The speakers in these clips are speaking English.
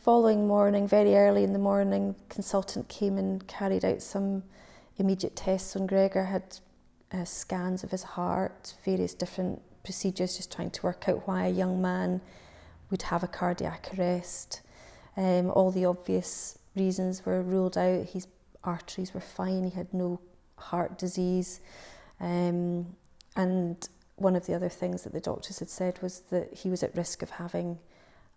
following morning, very early in the morning, consultant came and carried out some immediate tests on Gregor, had scans of his heart, various different procedures, just trying to work out why a young man would have a cardiac arrest. All the obvious reasons were ruled out. His arteries were fine, he had no heart disease. And one of the other things that the doctors had said was that he was at risk of having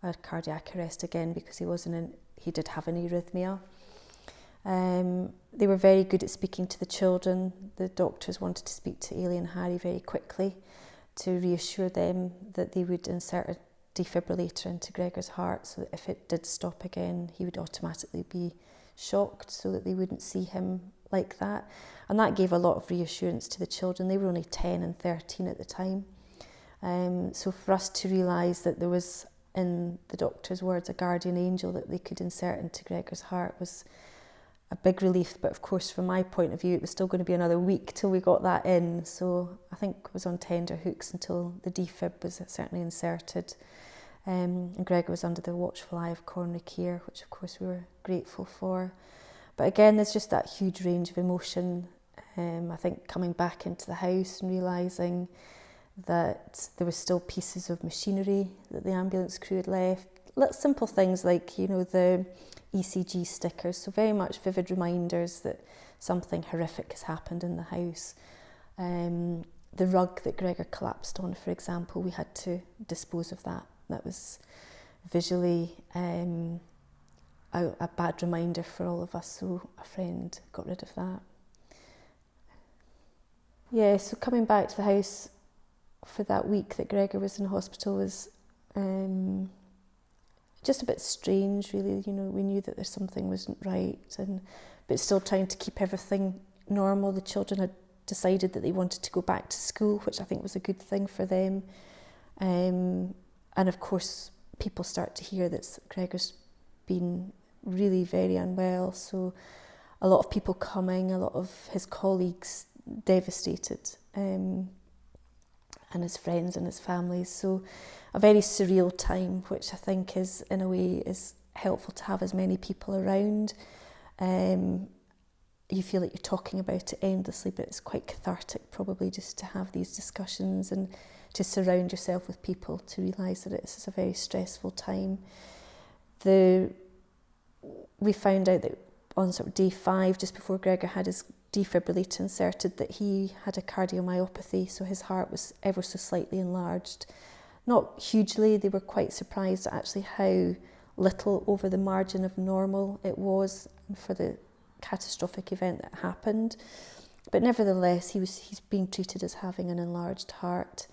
a cardiac arrest again because he did have an arrhythmia. They were very good at speaking to the children. The doctors wanted to speak to Ailey and Harry very quickly to reassure them that they would insert a defibrillator into Gregor's heart so that if it did stop again, he would automatically be shocked so that they wouldn't see him like that. And that gave a lot of reassurance to the children. They were only 10 and 13 at the time. So for us to realise that there was, in the doctor's words, a guardian angel that they could insert into Gregor's heart was a big relief. But of course, from my point of view, it was still going to be another week till we got that in. So I think it was on tender hooks until the defib was certainly inserted. And Gregor was under the watchful eye of coronary care, which of course we were grateful for. But again, there's just that huge range of emotion. I think coming back into the house and realising that there were still pieces of machinery that the ambulance crew had left. Simple things like, the ECG stickers, so very much vivid reminders that something horrific has happened in the house. The rug that Gregor collapsed on, for example, we had to dispose of that. That was visually a bad reminder for all of us, so a friend got rid of that. Yeah, so coming back to the house for that week that Gregor was in hospital was just a bit strange, really. We knew that something wasn't right, but still trying to keep everything normal. The children had decided that they wanted to go back to school, which I think was a good thing for them. And of course, people start to hear that Gregor's been really very unwell. So a lot of people coming, a lot of his colleagues devastated, and his friends and his families. So a very surreal time, which I think is, in a way, is helpful to have as many people around. You feel like you're talking about it endlessly, but it's quite cathartic probably just to have these discussions and to surround yourself with people to realise that this is a very stressful time. We found out that on sort of day 5, just before Gregor had his defibrillator inserted, that he had a cardiomyopathy, so his heart was ever so slightly enlarged. Not hugely. They were quite surprised at actually how little over the margin of normal it was for the catastrophic event that happened. But nevertheless, he's being treated as having an enlarged heart.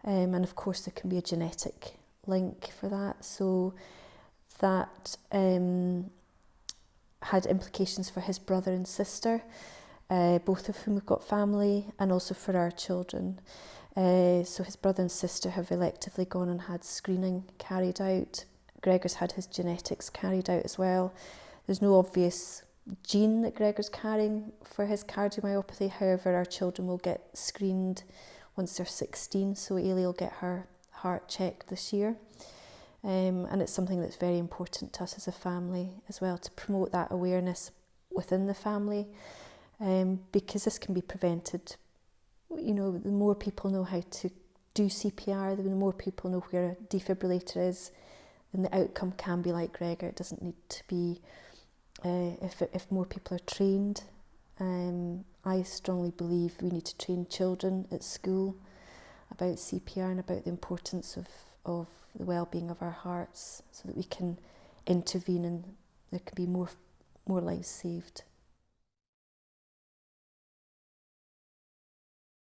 And of course there can be a genetic link for that. So that had implications for his brother and sister, both of whom have got family, and also for our children. So his brother and sister have electively gone and had screening carried out. Gregor's had his genetics carried out as well. There's no obvious gene that Gregor's carrying for his cardiomyopathy. However, our children will get screened once they're 16, so Ailey will get her heart checked this year. And it's something that's very important to us as a family as well, to promote that awareness within the family, because this can be prevented. The more people know how to do CPR, the more people know where a defibrillator is, then the outcome can be like Gregor. It doesn't need to be, if more people are trained. I strongly believe we need to train children at school about CPR and about the importance of the well-being of our hearts, so that we can intervene and there can be more lives saved.